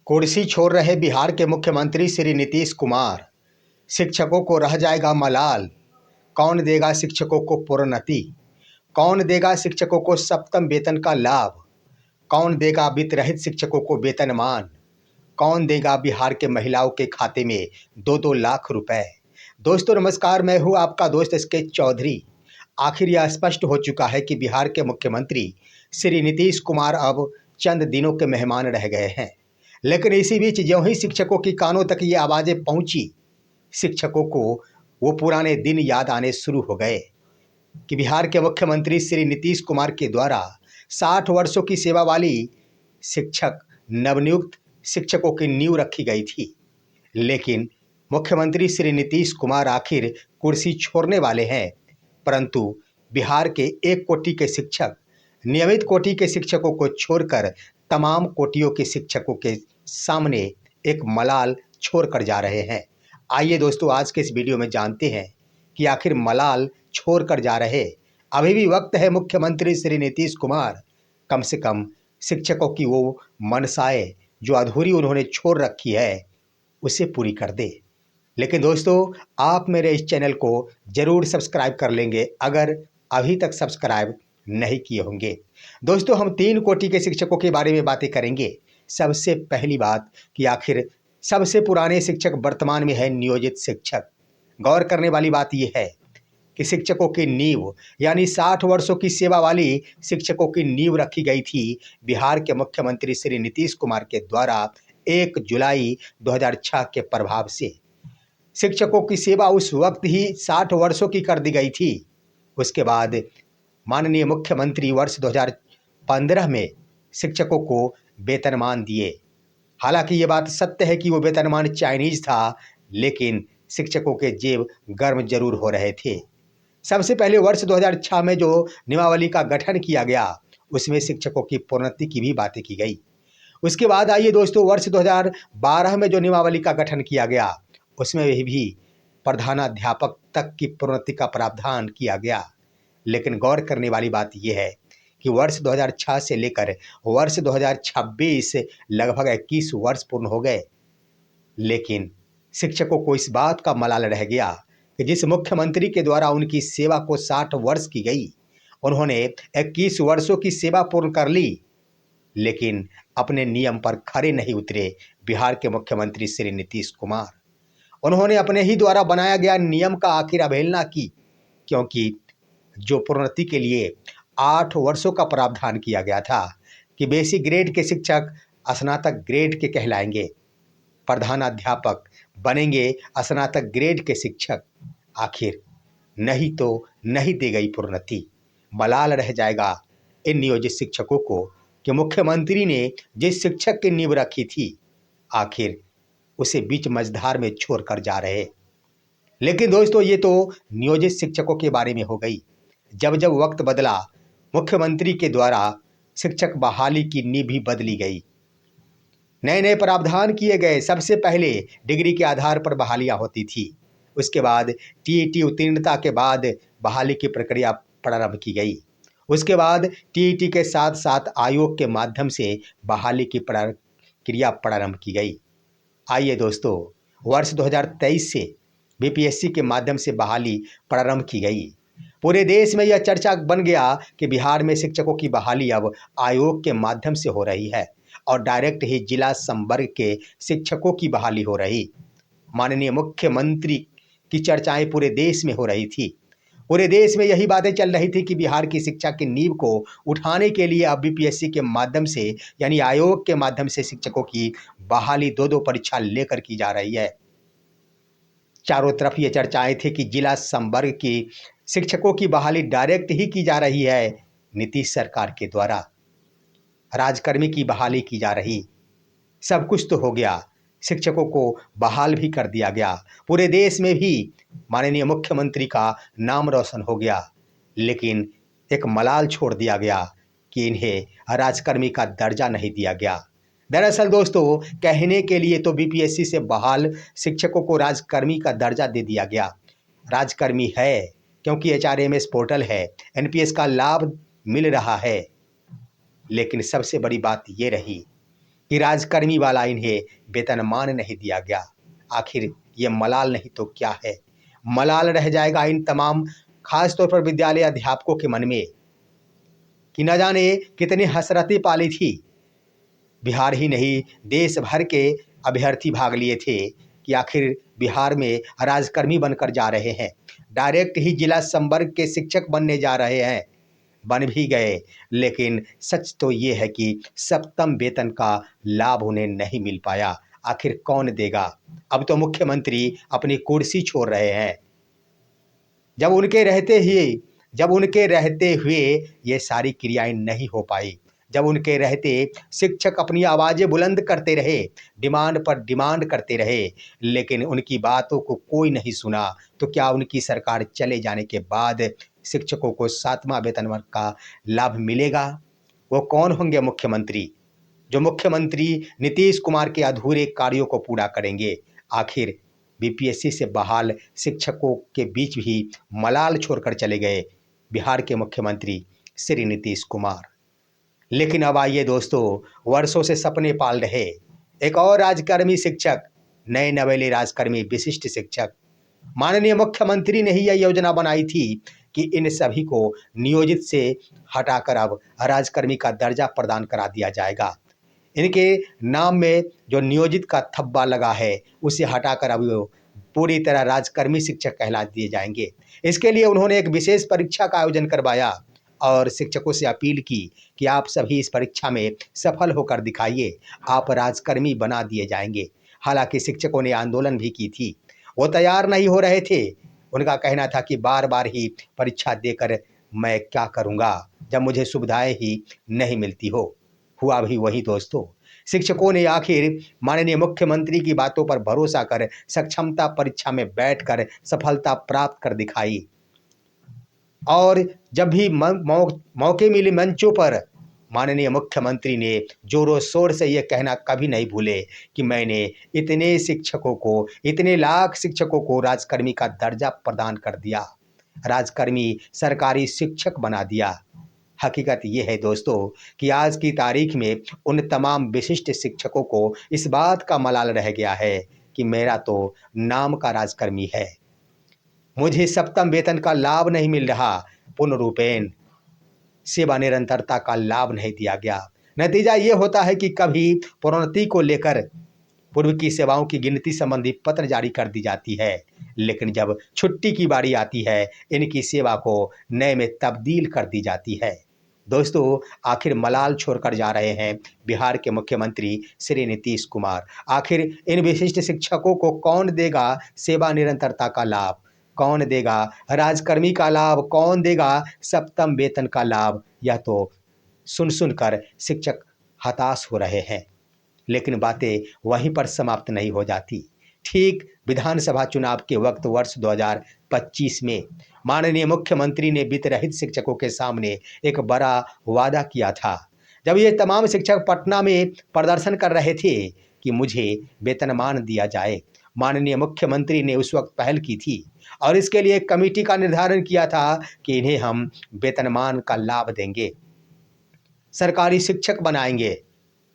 कुर्सी छोड़ रहे बिहार के मुख्यमंत्री श्री नीतीश कुमार। शिक्षकों को रह जाएगा मलाल। कौन देगा शिक्षकों को प्रोन्नति? कौन देगा शिक्षकों को सप्तम वेतन का लाभ? कौन देगा वित्त रहित शिक्षकों को वेतनमान? कौन देगा बिहार के महिलाओं के खाते में 2-2 लाख रुपए? दोस्तों नमस्कार, मैं हूं आपका दोस्त एसके चौधरी। आखिर यह स्पष्ट हो चुका है कि बिहार के मुख्यमंत्री श्री नीतीश कुमार अब चंद दिनों के मेहमान रह गए हैं। लेकिन इसी बीच ज्यों ही शिक्षकों की कानों तक ये आवाज़ें पहुंची, शिक्षकों को वो पुराने दिन याद आने शुरू हो गए कि बिहार के मुख्यमंत्री श्री नीतीश कुमार के द्वारा 60 वर्षों की सेवा वाली शिक्षक नवनियुक्त शिक्षकों की नींव रखी गई थी। लेकिन मुख्यमंत्री श्री नीतीश कुमार आखिर कुर्सी छोड़ने वाले हैं, परंतु बिहार के 1 कोटि के शिक्षक, नियमित कोटि के शिक्षकों को छोड़कर तमाम कोटियों के शिक्षकों के सामने एक मलाल छोड़कर जा रहे हैं। आइए दोस्तों, आज के इस वीडियो में जानते हैं कि आखिर मलाल छोड़कर जा रहे अभी भी वक्त है मुख्यमंत्री श्री नीतीश कुमार कम से कम शिक्षकों की वो मनसाएं जो अधूरी उन्होंने छोड़ रखी है उसे पूरी कर दे। लेकिन दोस्तों, आप मेरे इस चैनल को जरूर सब्सक्राइब कर लेंगे अगर अभी तक सब्सक्राइब नहीं किए होंगे। दोस्तों, हम 3 कोटि के शिक्षकों के बारे में बातें करेंगे। सबसे पहली बात कि आखिर सबसे पुराने शिक्षक वर्तमान में है नियोजित शिक्षक। गौर करने वाली बात यह है कि शिक्षकों की नींव यानी 60 वर्षों की सेवा वाली शिक्षकों की नींव रखी गई थी बिहार के मुख्यमंत्री श्री नीतीश कुमार के द्वारा 1 जुलाई 2006 के प्रभाव से। शिक्षकों की सेवा उस वक्त ही 60 वर्षों की कर दी गई थी। उसके बाद माननीय मुख्यमंत्री वर्ष 2015 में शिक्षकों को वेतनमान दिए। हालांकि ये बात सत्य है कि वो वेतनमान चाइनीज था, लेकिन शिक्षकों के जेब गर्म जरूर हो रहे थे। सबसे पहले वर्ष 2006 में जो नियमावली का गठन किया गया उसमें शिक्षकों की प्रोन्नति की भी बातें की गई। उसके बाद आइए दोस्तों, वर्ष 2012 में जो नियमावली का गठन किया गया उसमें भी प्रधानाध्यापक तक की प्रोन्नति का प्रावधान किया गया। लेकिन गौर करने वाली बात यह है कि वर्ष 2006 से लेकर वर्ष 2026 लगभग 21 वर्ष पूर्ण हो गए, लेकिन शिक्षकों को इस बात का मलाल रह गया कि जिस मुख्यमंत्री के द्वारा उनकी सेवा को 60 वर्ष की गई, उन्होंने 21 वर्षों की सेवा पूर्ण कर ली, लेकिन अपने नियम पर खरे नहीं उतरे बिहार के मुख्यमंत्री श्री नीतीश कुमार। उन्होंने अपने ही द्वारा बनाया गया नियम का आखिर अवहेलना की, क्योंकि जो प्रोन्नति के लिए 8 वर्षों का प्रावधान किया गया था कि बेसिक ग्रेड के शिक्षक स्नातक ग्रेड के कहलाएंगे, प्रधानाध्यापक बनेंगे स्नातक ग्रेड के शिक्षक। आखिर नहीं तो नहीं दी गई प्रोन्नति। मलाल रह जाएगा इन नियोजित शिक्षकों को कि मुख्यमंत्री ने जिस शिक्षक की नींव रखी थी आखिर उसे बीच मझधार में छोड़कर जा रहे। लेकिन दोस्तों, ये तो नियोजित शिक्षकों के बारे में हो गई। जब जब वक्त बदला, मुख्यमंत्री के द्वारा शिक्षक बहाली की नींव भी बदली गई, नए नए प्रावधान किए गए। सबसे पहले डिग्री के आधार पर बहालियां होती थी, उसके बाद टीईटी उत्तीर्णता के बाद बहाली की प्रक्रिया प्रारंभ की गई। उसके बाद टीईटी के साथ साथ आयोग के माध्यम से बहाली की प्रक्रिया प्रारंभ की गई। आइए दोस्तों, वर्ष 2023 से बीपीएससी के माध्यम से बहाली प्रारंभ की गई। पूरे देश में यह चर्चा बन गया कि बिहार में शिक्षकों की बहाली अब आयोग के माध्यम से हो रही है और डायरेक्ट ही जिला संवर्ग के शिक्षकों की बहाली हो रही। माननीय मुख्यमंत्री की चर्चाएं पूरे देश में हो रही थी। पूरे देश में यही बातें चल रही थी कि बिहार की शिक्षा की नींव को उठाने के लिए अब बीपीएससी के माध्यम से यानी आयोग के माध्यम से शिक्षकों की बहाली 2-2 परीक्षा लेकर की जा रही है। चारों तरफ ये चर्चाएं थी कि जिला संवर्ग की शिक्षकों की बहाली डायरेक्ट ही की जा रही है नीतीश सरकार के द्वारा, राजकर्मी की बहाली की जा रही। सब कुछ तो हो गया, शिक्षकों को बहाल भी कर दिया गया, पूरे देश में भी माननीय मुख्यमंत्री का नाम रोशन हो गया, लेकिन एक मलाल छोड़ दिया गया कि इन्हें राजकर्मी का दर्जा नहीं दिया गया। दरअसल दोस्तों, कहने के लिए तो बीपीएससी से बहाल शिक्षकों को राजकर्मी का दर्जा दे दिया गया। राजकर्मी है क्योंकि एचआरएमएस पोर्टल है, एनपीएस का लाभ मिल रहा है। लेकिन सबसे बड़ी बात ये रही कि राजकर्मी वाला इन्हें वेतनमान नहीं दिया गया। आखिर ये मलाल नहीं तो क्या है? मलाल रह जाएगा इन तमाम खास तौर पर विद्यालय अध्यापकों के मन में कि न जाने कितनी हसरतें पाली थी। बिहार ही नहीं, देश भर के अभ्यर्थी भाग लिए थे कि आखिर बिहार में राजकर्मी बनकर जा रहे हैं, डायरेक्ट ही जिला संवर्ग के शिक्षक बनने जा रहे हैं, बन भी गए। लेकिन सच तो ये है कि सप्तम वेतन का लाभ उन्हें नहीं मिल पाया। आखिर कौन देगा? अब तो मुख्यमंत्री अपनी कुर्सी छोड़ रहे हैं। जब उनके रहते हुए ये सारी क्रियाएं नहीं हो पाई, जब उनके रहते शिक्षक अपनी आवाज़ें बुलंद करते रहे, डिमांड पर डिमांड करते रहे, लेकिन उनकी बातों को कोई नहीं सुना, तो क्या उनकी सरकार चले जाने के बाद शिक्षकों को 7वां वेतनमान का लाभ मिलेगा? वो कौन होंगे मुख्यमंत्री, जो मुख्यमंत्री नीतीश कुमार के अधूरे कार्यों को पूरा करेंगे? आखिर बीपीएससी से बहाल शिक्षकों के बीच भी मलाल छोड़कर चले गए बिहार के मुख्यमंत्री श्री नीतीश कुमार। लेकिन अब आइए दोस्तों, वर्षों से सपने पाल रहे एक और राजकर्मी शिक्षक, नए नवेले राजकर्मी विशिष्ट शिक्षक, माननीय मुख्यमंत्री ने ही यह योजना बनाई थी कि इन सभी को नियोजित से हटाकर अब राजकर्मी का दर्जा प्रदान करा दिया जाएगा। इनके नाम में जो नियोजित का थब्बा लगा है उसे हटाकर अब वो पूरी तरह राजकर्मी शिक्षक कहला दिए जाएंगे। इसके लिए उन्होंने एक विशेष परीक्षा का आयोजन करवाया और शिक्षकों से अपील की कि आप सभी इस परीक्षा में सफल होकर दिखाइए, आप राजकर्मी बना दिए जाएंगे। हालांकि शिक्षकों ने आंदोलन भी की थी, वो तैयार नहीं हो रहे थे। उनका कहना था कि बार बार ही परीक्षा देकर मैं क्या करूँगा जब मुझे सुविधाएं ही नहीं मिलती हो। हुआ भी वही दोस्तों, शिक्षकों ने आखिर माननीय मुख्यमंत्री की बातों पर भरोसा कर सक्षमता परीक्षा में बैठकर सफलता प्राप्त कर दिखाई। और जब भी मौके मिले मंचों पर माननीय मुख्यमंत्री ने जोरों शोर से ये कहना कभी नहीं भूले कि मैंने इतने शिक्षकों को, इतने लाख शिक्षकों को राजकर्मी का दर्जा प्रदान कर दिया, राजकर्मी सरकारी शिक्षक बना दिया। हकीकत ये है दोस्तों कि आज की तारीख में उन तमाम विशिष्ट शिक्षकों को इस बात का मलाल रह गया है कि मेरा तो नाम का राजकर्मी है, मुझे सप्तम वेतन का लाभ नहीं मिल रहा, पूर्ण रूपेण सेवा निरंतरता का लाभ नहीं दिया गया। नतीजा ये होता है कि कभी प्रोन्नति को लेकर पूर्व की सेवाओं की गिनती संबंधी पत्र जारी कर दी जाती है, लेकिन जब छुट्टी की बारी आती है इनकी सेवा को नए में तब्दील कर दी जाती है। दोस्तों, आखिर मलाल छोड़कर जा रहे हैं बिहार के मुख्यमंत्री श्री नीतीश कुमार। आखिर इन विशिष्ट शिक्षकों को कौन देगा सेवा निरंतरता का लाभ, कौन देगा राजकर्मी का लाभ, कौन देगा सप्तम वेतन का लाभ? यह तो सुन सुनकर शिक्षक हताश हो रहे हैं। लेकिन बातें वहीं पर समाप्त नहीं हो जाती। ठीक विधानसभा चुनाव के वक्त वर्ष 2025 में माननीय मुख्यमंत्री ने वित्त रहित शिक्षकों के सामने एक बड़ा वादा किया था। जब ये तमाम शिक्षक पटना में प्रदर्शन कर रहे थे कि मुझे वेतनमान दिया जाए, माननीय मुख्यमंत्री ने उस वक्त पहल की थी और इसके लिए एक कमेटी का निर्धारण किया था कि इन्हें हम वेतनमान का लाभ देंगे, सरकारी शिक्षक बनाएंगे।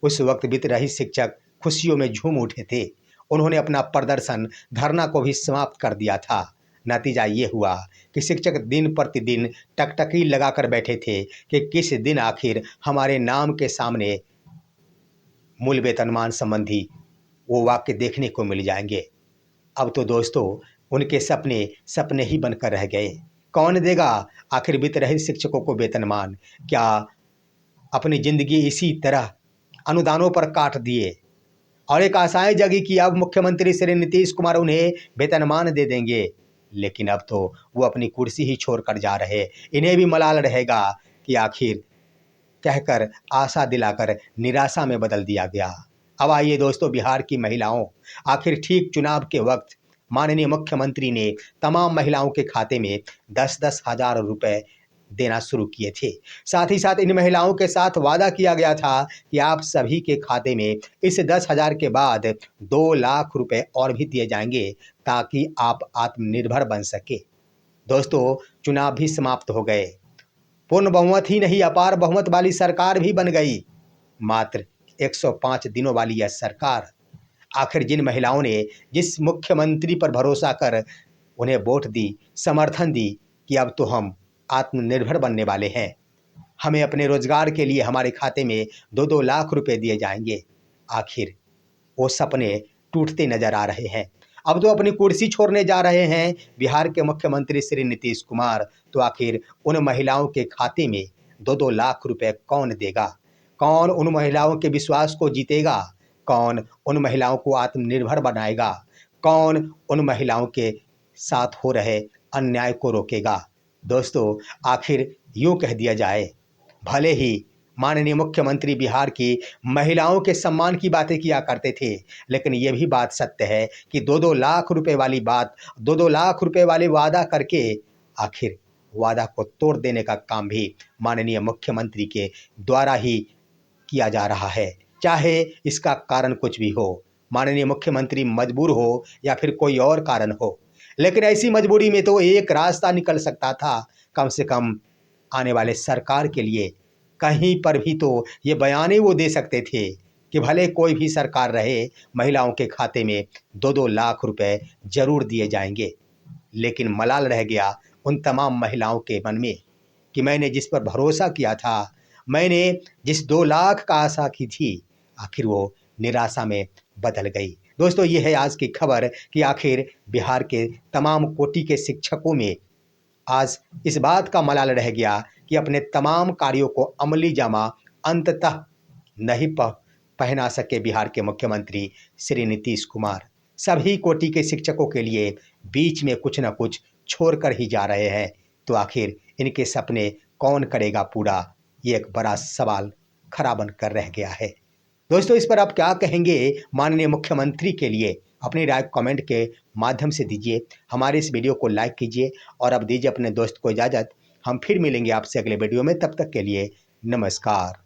उस वक्त वित्त रहित शिक्षक खुशियों में झूम उठे थे। उन्होंने अपना प्रदर्शन, धरना को भी समाप्त कर दिया था। नतीजा ये हुआ कि शिक्षक दिन प्रतिदिन टकटकी लगाकर बैठे थे कि किस दिन आखिर हमारे नाम के सामने मूल वेतनमान संबंधी वो वाक्य देखने को मिल जाएंगे। अब तो दोस्तों उनके सपने सपने ही बनकर रह गए। कौन देगा आखिर वित्त रहित शिक्षकों को वेतनमान? क्या अपनी जिंदगी इसी तरह अनुदानों पर काट दिए और एक आशाएं जगी कि अब मुख्यमंत्री श्री नीतीश कुमार उन्हें वेतनमान दे देंगे? लेकिन अब तो वो अपनी कुर्सी ही छोड़कर जा रहे। इन्हें भी मलाल रहेगा कि आखिर कहकर आशा दिलाकर निराशा में बदल दिया गया। अब आइए दोस्तों, बिहार की महिलाओं, आखिर ठीक चुनाव के वक्त माननीय मुख्यमंत्री ने तमाम महिलाओं के खाते में 10-10 हजार रुपए देना शुरू किए थे। साथ ही साथ इन महिलाओं के साथ वादा किया गया था कि आप सभी के खाते में इस 10,000 के बाद 2 लाख रुपए और भी दिए जाएंगे ताकि आप आत्मनिर्भर बन सके। दोस्तों, चुनाव भी समाप्त हो गए, पूर्ण बहुमत ही नहीं अपार बहुमत वाली सरकार भी बन गई। मात्र 105 दिनों वाली यह सरकार, आखिर जिन महिलाओं ने जिस मुख्यमंत्री पर भरोसा कर उन्हें वोट दी, समर्थन दी कि अब तो हम आत्मनिर्भर बनने वाले हैं, हमें अपने रोजगार के लिए हमारे खाते में 2-2 लाख रुपए दिए जाएंगे, आखिर वो सपने टूटते नजर आ रहे हैं। अब तो अपनी कुर्सी छोड़ने जा रहे हैं बिहार के मुख्यमंत्री श्री नीतीश कुमार, तो आखिर उन महिलाओं के खाते में 2-2 लाख रुपए कौन देगा? कौन उन महिलाओं के विश्वास को जीतेगा? कौन उन महिलाओं को आत्मनिर्भर बनाएगा? कौन उन महिलाओं के साथ हो रहे अन्याय को रोकेगा? दोस्तों, आखिर यूं कह दिया जाए, भले ही माननीय मुख्यमंत्री बिहार की महिलाओं के सम्मान की बातें किया करते थे, लेकिन ये भी बात सत्य है कि 2-2 लाख रुपए वाली बात, 2-2 लाख रुपए वाले वादा करके आखिर वादा को तोड़ देने का काम भी माननीय मुख्यमंत्री के द्वारा ही किया जा रहा है, चाहे इसका कारण कुछ भी हो। माननीय मुख्यमंत्री मजबूर हो या फिर कोई और कारण हो, लेकिन ऐसी मजबूरी में तो एक रास्ता निकल सकता था, कम से कम आने वाले सरकार के लिए कहीं पर भी तो ये बयान वो दे सकते थे कि भले कोई भी सरकार रहे, महिलाओं के खाते में 2-2 लाख रुपए जरूर दिए जाएंगे। लेकिन मलाल रह गया उन तमाम महिलाओं के मन में कि मैंने जिस पर भरोसा किया था, मैंने जिस 2 लाख का आशा की थी, आखिर वो निराशा में बदल गई। दोस्तों, ये है आज की खबर कि आखिर बिहार के तमाम कोटि के शिक्षकों में आज इस बात का मलाल रह गया कि अपने तमाम कार्यों को अमली जामा अंततः नहीं पहना सके बिहार के मुख्यमंत्री श्री नीतीश कुमार। सभी कोटि के शिक्षकों के लिए बीच में कुछ न कुछ छोड़ कर ही जा रहे हैं, तो आखिर इनके सपने कौन करेगा पूरा? ये एक बड़ा सवाल खड़ा बनकर रह गया है। दोस्तों, इस पर आप क्या कहेंगे? माननीय मुख्यमंत्री के लिए अपनी राय कमेंट के माध्यम से दीजिए। हमारे इस वीडियो को लाइक कीजिए और अब दीजिए अपने दोस्त को इजाज़त। हम फिर मिलेंगे आपसे अगले वीडियो में, तब तक के लिए नमस्कार।